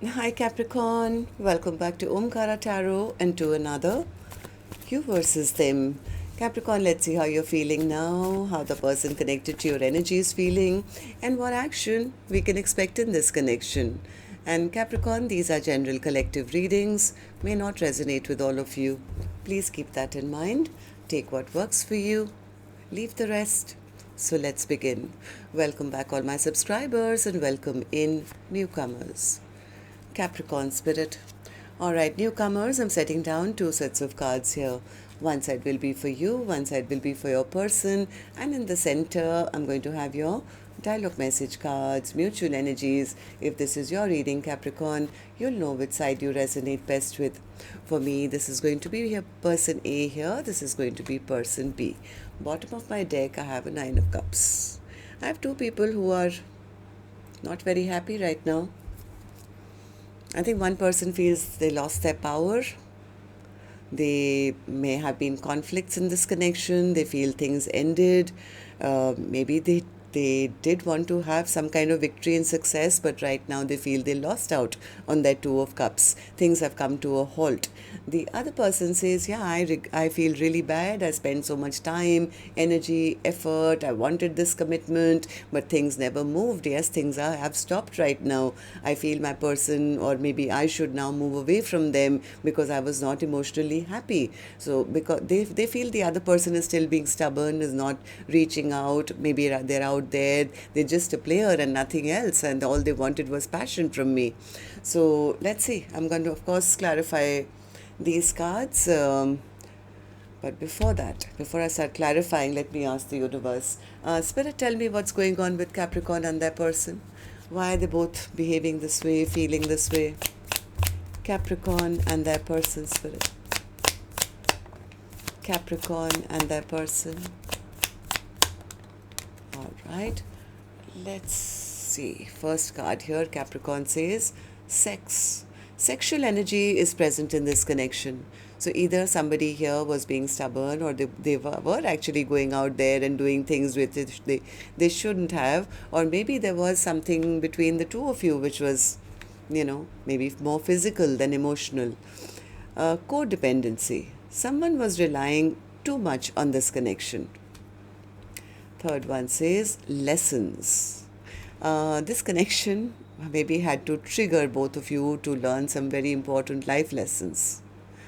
Hi Capricorn, welcome back to Omkaratarot and to another you versus them. Capricorn, let's see how you're feeling now, how the person connected to your energy is feeling, and what action we can expect in this connection. And Capricorn, these are general collective readings, may not resonate with all of you. Please keep that in mind. Take what works for you, leave the rest. So let's begin. Welcome back, all my subscribers, and welcome in newcomers. Capricorn spirit. Alright, newcomers, I'm setting down two sets of cards here. One side will be for you, one side will be for your person, and in the center, I'm going to have your dialogue message cards, mutual energies. If this is your reading, Capricorn, you'll know which side you resonate best with. For me, this is going to be here, person A here, this is going to be person B. Bottom of my deck, I have a Nine of Cups. I have two people who are not very happy right now. I think one person feels they lost their power. They may have been conflicts in this connection. They feel things ended. Maybe they did want to have some kind of victory and success, but right now they feel they lost out on their Two of Cups. Things have come to a halt. The other person says, yeah, I feel really bad. I spent so much time, energy, effort. I wanted this commitment, but things never moved. Yes, things have stopped right now. I feel my person, or maybe I should now move away from them because I was not emotionally happy. So because they feel the other person is still being stubborn, is not reaching out. Maybe they're out there, they're just a player and nothing else, and all they wanted was passion from me. So let's see. I'm going to, of course, clarify these cards. But before that, before I start clarifying, let me ask the universe. Spirit, tell me what's going on with Capricorn and their person. Why are they both behaving this way, feeling this way? Capricorn and their person, Spirit. Capricorn and their person. All right. Let's see. First card here, Capricorn says sex. Sexual energy is present in this connection. So either somebody here was being stubborn, or they were actually going out there and doing things with it they shouldn't have, or maybe there was something between the two of you which was, maybe more physical than emotional. Codependency. Someone was relying too much on this connection. Third one says lessons. This connection maybe had to trigger both of you to learn some very important life lessons.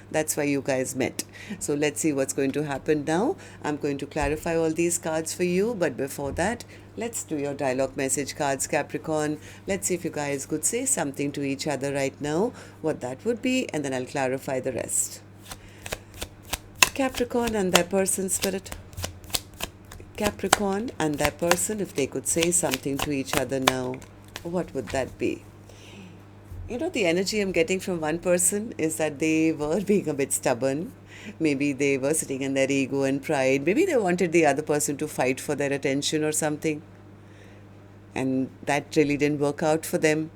That's why you guys met. So let's see what's going to happen now. I'm going to clarify all these cards for you, but before that, let's do your dialogue message cards, Capricorn. Let's see if you guys could say something to each other right now, what that would be, and then I'll clarify the rest. Capricorn and their person, Spirit. Capricorn and their person, if they could say something to each other now, what would that be? The energy I'm getting from one person is that they were being a bit stubborn. Maybe they were sitting in their ego and pride. Maybe they wanted the other person to fight for their attention or something. And that really didn't work out for them.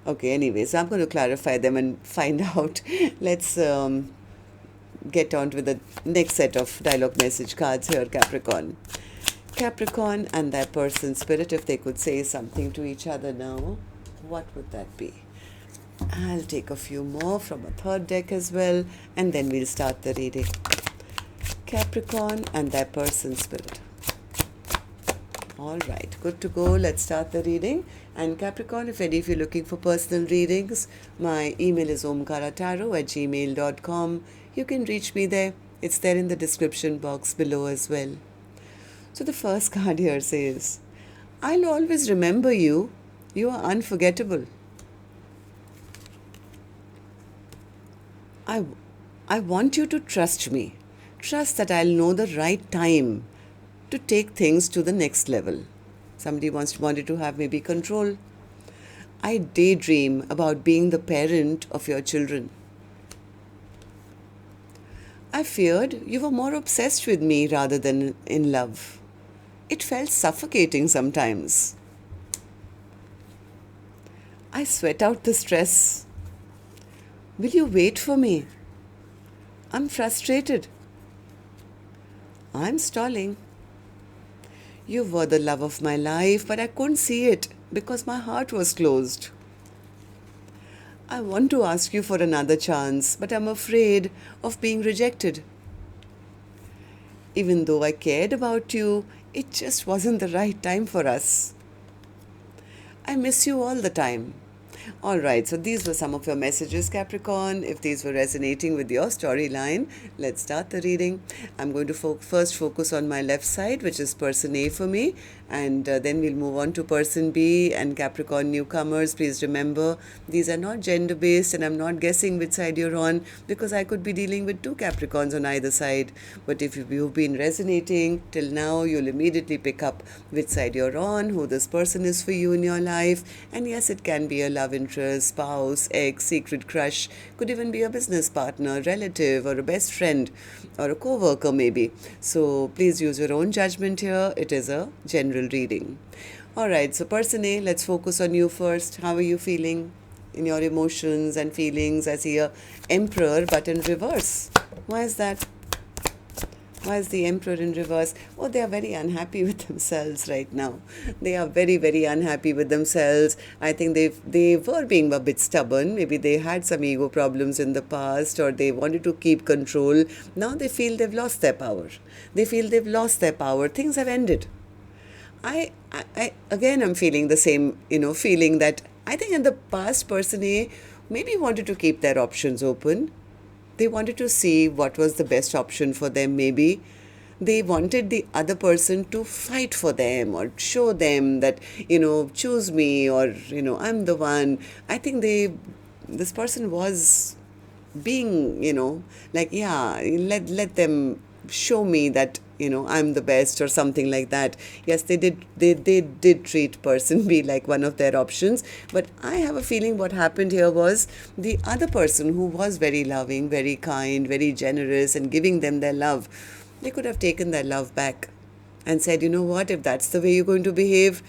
Okay, anyways, I'm going to clarify them and find out. Let's get on with the next set of dialogue message cards here, Capricorn. Capricorn and their person, Spirit, if they could say something to each other now, what would that be? I'll take a few more from a third deck as well, and then we'll start the reading. Capricorn and their person, Spirit. All right, good to go. Let's start the reading. And Capricorn, if any of you are looking for personal readings, my email is omkaratarot@gmail.com. You can reach me there. It's there in the description box below as well. So the first card here says, I'll always remember you. You are unforgettable. I want you to trust me. Trust that I'll know the right time to take things to the next level. Somebody wanted to have maybe control. I daydream about being the parent of your children. I feared you were more obsessed with me rather than in love. It felt suffocating sometimes. I sweat out the stress. Will you wait for me? I'm frustrated. I'm stalling. You were the love of my life, but I couldn't see it because my heart was closed. I want to ask you for another chance, but I'm afraid of being rejected. Even though I cared about you, it just wasn't the right time for us. I miss you all the time. Alright, so these were some of your messages, Capricorn. If these were resonating with your storyline, let's start the reading. I'm going to first focus on my left side, which is person A for me, and then we'll move on to person B and Capricorn newcomers. Please remember, these are not gender-based, and I'm not guessing which side you're on, because I could be dealing with two Capricorns on either side. But if you've been resonating till now, you'll immediately pick up which side you're on, who this person is for you in your life. And yes, it can be a love interest, spouse, ex, secret crush, could even be a business partner, relative, or a best friend, or a co-worker maybe. So please use your own judgment here. It is a general reading. Alright, so person A, let's focus on you first. How are you feeling in your emotions and feelings? I see a Emperor, but in reverse. Why is that? Why is the Emperor in reverse? Oh, they are very unhappy with themselves right now. They are very, very unhappy with themselves. I think they were being a bit stubborn. Maybe they had some ego problems in the past, or they wanted to keep control. Now they feel they've lost their power. They feel they've lost their power. Things have ended. I again, I'm feeling the same, feeling that I think in the past, person A maybe wanted to keep their options open. They wanted to see what was the best option for them, maybe. They wanted the other person to fight for them or show them that, choose me, or, I'm the one. I think this person was being, like, yeah, let them show me that, I'm the best or something like that. Yes, they did treat person B like one of their options. But I have a feeling what happened here was the other person, who was very loving, very kind, very generous, and giving them their love, they could have taken their love back and said, you know what, if that's the way you're going to behave,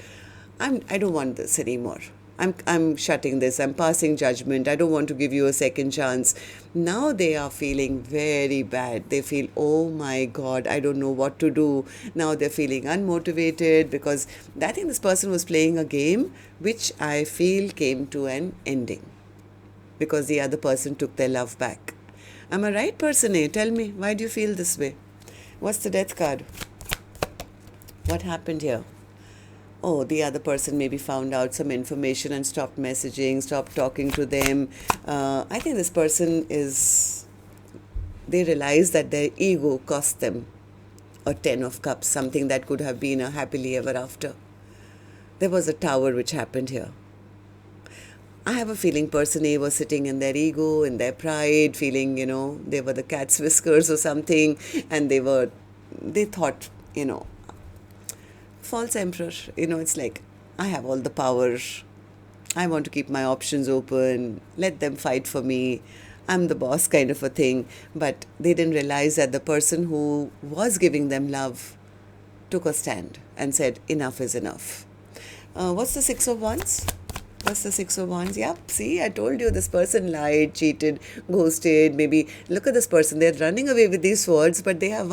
I don't want this anymore. I'm shutting this. I'm passing judgment. I don't want to give you a second chance. Now they are feeling very bad. They feel, oh my God, I don't know what to do. Now they're feeling unmotivated, because I think this person was playing a game which I feel came to an ending because the other person took their love back. Am I right, person A? Tell me, why do you feel this way? What's the death card? What happened here? Oh, the other person maybe found out some information and stopped messaging, stopped talking to them. I think this person they realize that their ego cost them a 10 of cups, something that could have been a happily ever after. There was a tower which happened here. I have a feeling person A was sitting in their ego, in their pride, feeling, they were the cat's whiskers or something, and they thought, false emperor, it's like, I have all the power. I want to keep my options open. Let them fight for me. I'm the boss, kind of a thing. But they didn't realize that the person who was giving them love took a stand and said, enough is enough. What's the Six of Wands? What's the Six of Wands? Yep, see, I told you this person lied, cheated, ghosted. Maybe, look at this person. They're running away with these swords, but they have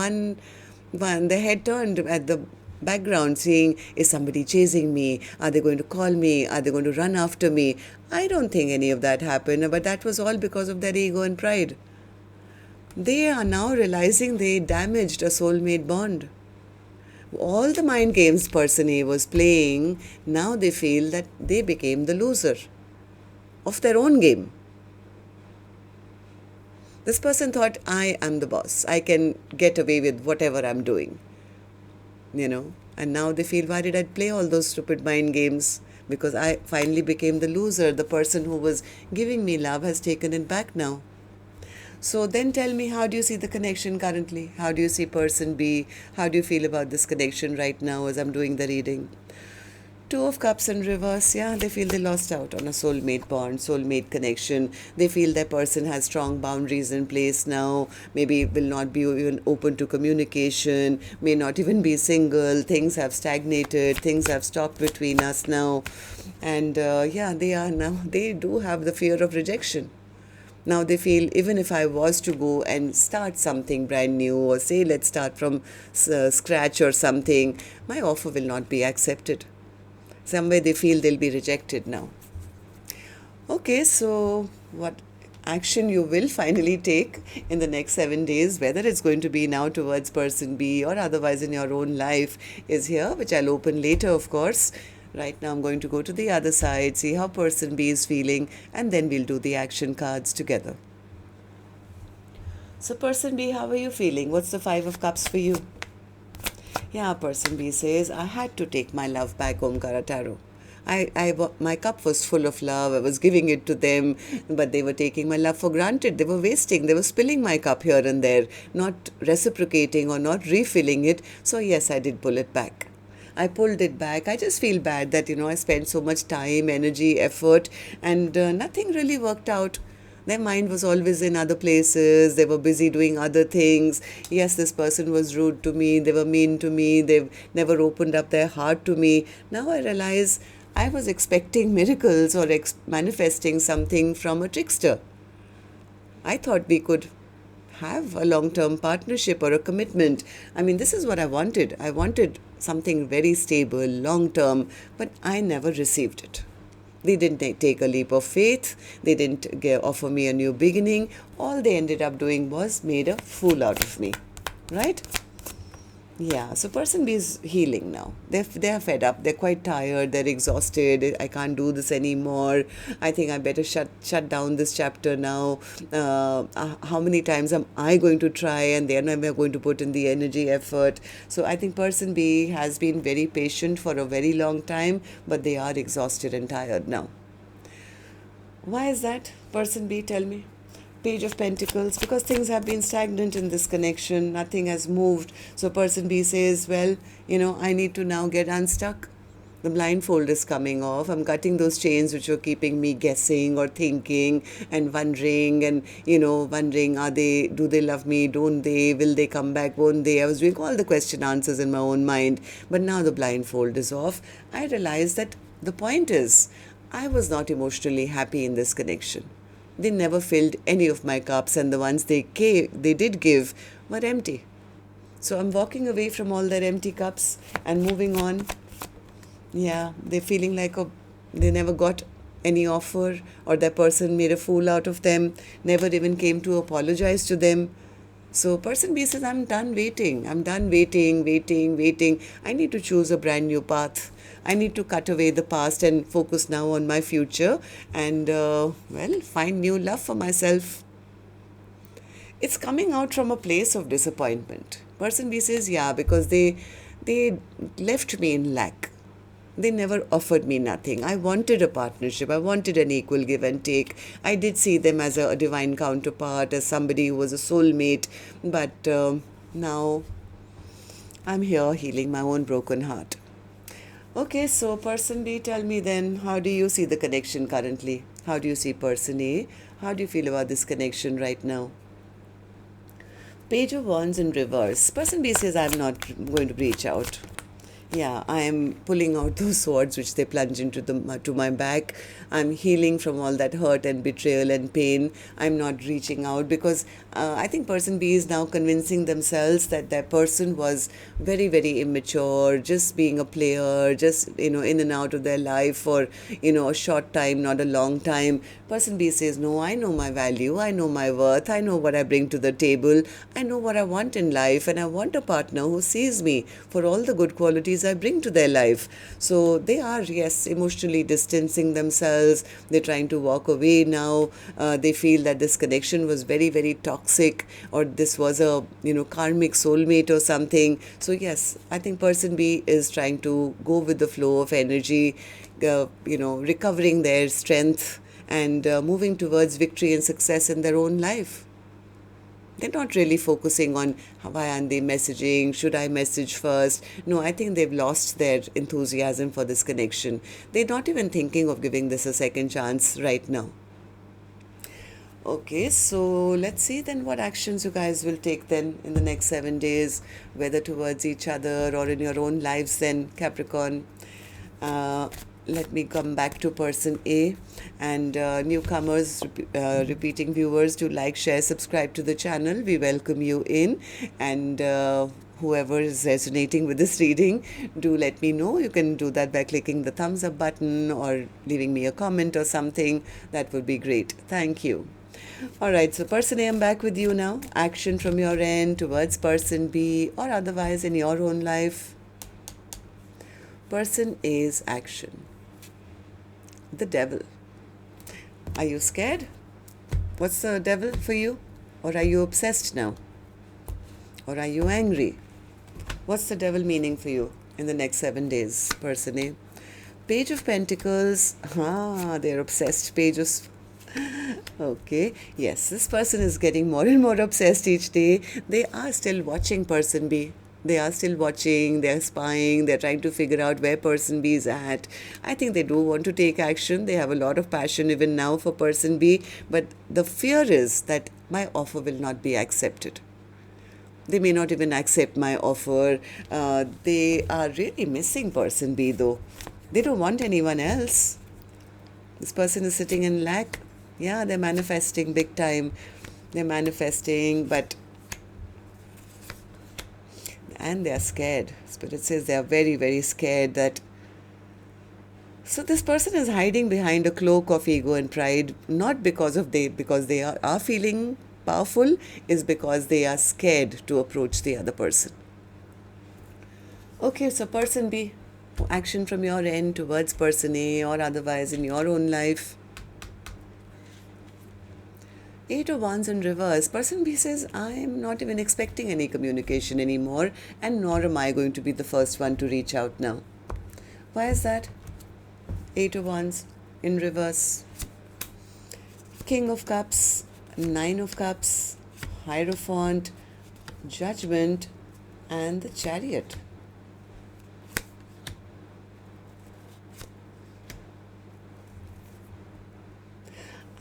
their head turned at the background, saying, is somebody chasing me? Are they going to call me? Are they going to run after me? I don't think any of that happened, but that was all because of their ego and pride. They are now realizing they damaged a soulmate bond. All the mind games person A was playing, now they feel that they became the loser of their own game. This person thought, I am the boss. I can get away with whatever I'm doing. And now they feel, why did I play all those stupid mind games? Because I finally became the loser. The person who was giving me love has taken it back now. So then tell me, how do you see the connection currently? How do you see person B? How do you feel about this connection right now as I'm doing the reading? Two of Cups in reverse, yeah, they feel they lost out on a soulmate bond, soulmate connection. They feel their person has strong boundaries in place now, maybe will not be even open to communication, may not even be single. Things have stagnated, things have stopped between us now. And they do have the fear of rejection. Now they feel, even if I was to go and start something brand new, or say let's start from scratch or something, my offer will not be accepted. Somewhere they feel they'll be rejected now. Okay, so what action you will finally take in the next 7 days, whether it's going to be now towards person B or otherwise in your own life, is here, which I'll open later, of course. Right now, I'm going to go to the other side, see how person B is feeling, and then we'll do the action cards together. So, person B, how are you feeling? What's the Five of Cups for you? Yeah, person B says, I had to take my love back, Omkaratarot. My cup was full of love. I was giving it to them, but they were taking my love for granted. They were wasting. They were spilling my cup here and there, not reciprocating or not refilling it. So, yes, I did pull it back. I pulled it back. I just feel bad that, I spent so much time, energy, effort, and nothing really worked out. Their mind was always in other places. They were busy doing other things. Yes, this person was rude to me. They were mean to me. They never opened up their heart to me. Now I realize I was expecting miracles or manifesting something from a trickster. I thought we could have a long term partnership or a commitment. I mean, this is what I wanted. I wanted something very stable, long term, but I never received it. They didn't take a leap of faith. They didn't offer me a new beginning. All they ended up doing was made a fool out of me. Right? Yeah, so person B is healing now. They're fed up. They're quite tired. They're exhausted. I can't do this anymore. I think I better shut down this chapter now. How many times am I going to try, and they're never going to put in the energy, effort. So I think person B has been very patient for a very long time, but they are exhausted and tired now. Why is that? Person B, tell me. Page of Pentacles, because things have been stagnant in this connection, nothing has moved. So person B says, well, I need to now get unstuck. The blindfold is coming off. I'm cutting those chains which were keeping me guessing or thinking and wondering wondering, do they love me? Don't they? Will they come back? Won't they? I was doing all the question answers in my own mind. But now the blindfold is off. I realized that the point is, I was not emotionally happy in this connection. They never filled any of my cups, and the ones they did give were empty. So I'm walking away from all their empty cups and moving on. Yeah, they're feeling like they never got any offer, or that person made a fool out of them, never even came to apologize to them. So person B says, I'm done waiting. I'm done waiting. I need to choose a brand new path. I need to cut away the past and focus now on my future and, find new love for myself. It's coming out from a place of disappointment. Person B says, yeah, because they left me in lack. They never offered me nothing. I wanted a partnership. I wanted an equal give and take. I did see them as a divine counterpart, as somebody who was a soulmate. But now I'm here healing my own broken heart. Okay, so person B, tell me then, how do you see the connection currently? How do you see person A? How do you feel about this connection right now? Page of Wands in reverse. Person B says, I'm not going to reach out. Yeah, I am pulling out those swords which they plunge to my back. I'm healing from all that hurt and betrayal and pain. I'm not reaching out because I think person B is now convincing themselves that their person was very, very immature, just being a player, just, in and out of their life for, a short time, not a long time. Person B says, no, I know my value. I know my worth. I know what I bring to the table. I know what I want in life, and I want a partner who sees me for all the good qualities I bring to their life. So they are, yes, emotionally distancing themselves. They're trying to walk away now. They feel that this connection was very, very toxic, or this was a, karmic soulmate or something. So yes, I think person B is trying to go with the flow of energy, recovering their strength and moving towards victory and success in their own life. They're not really focusing on why aren't they messaging, should I message first? No, I think they've lost their enthusiasm for this connection. They're not even thinking of giving this a second chance right now. Okay, so let's see then what actions you guys will take then in the next 7 days, whether towards each other or in your own lives then, Capricorn. Let me come back to person A, and newcomers, repeating viewers, to like, share, subscribe to the channel. We welcome you in, and whoever is resonating with this reading, do let me know. You can do that by clicking the thumbs up button or leaving me a comment or something. That would be great. Thank you. Alright, so person A, I'm back with you now. Action from your end towards person B or otherwise in your own life. Person A's action. The devil. Are you scared? What's the devil for you? Or are you obsessed now? Or are you angry? What's the devil meaning for you in the next 7 days, person A? Page of Pentacles. They're obsessed. Okay, yes, this person is getting more and more obsessed each day. They are still watching person B. They are still watching, they're spying, they're trying to figure out where person B is at. I think they do want to take action. They have a lot of passion even now for person B. But the fear is that my offer will not be accepted. They may not even accept my offer. They are really missing person B though. They don't want anyone else. This person is sitting in lack. Yeah, they're manifesting big time. They're manifesting, and they're scared. Spirit says they are very, very scared that. So this person is hiding behind a cloak of ego and pride, not because they are feeling powerful, is because they are scared to approach the other person. Okay, so person B, action from your end towards person A or otherwise in your own life. 8 of Wands in reverse. Person B says, I am not even expecting any communication anymore, and nor am I going to be the first one to reach out now. Why is that? 8 of Wands in reverse. King of Cups, 9 of Cups, Hierophant, Judgment, and the Chariot.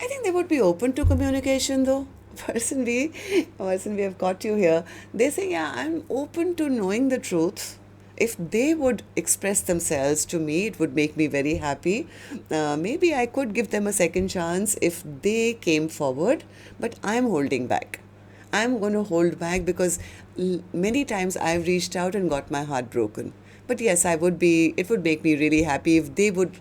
I think they would be open to communication though. Person B, I've got you here. They say, yeah, I'm open to knowing the truth. If they would express themselves to me, it would make me very happy. Maybe I could give them a second chance if they came forward, but I'm holding back. I'm going to hold back because many times I've reached out and got my heart broken. But yes, it would make me really happy if they would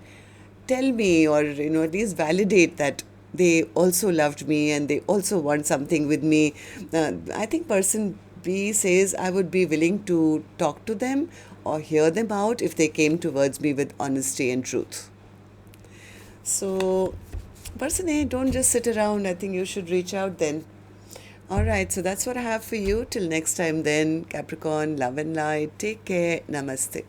tell me or, at least validate that they also loved me and they also want something with me. I think person B says I would be willing to talk to them or hear them out if they came towards me with honesty and truth. So, person A, don't just sit around. I think you should reach out then. Alright, so that's what I have for you. Till next time then, Capricorn, love and light. Take care. Namaste.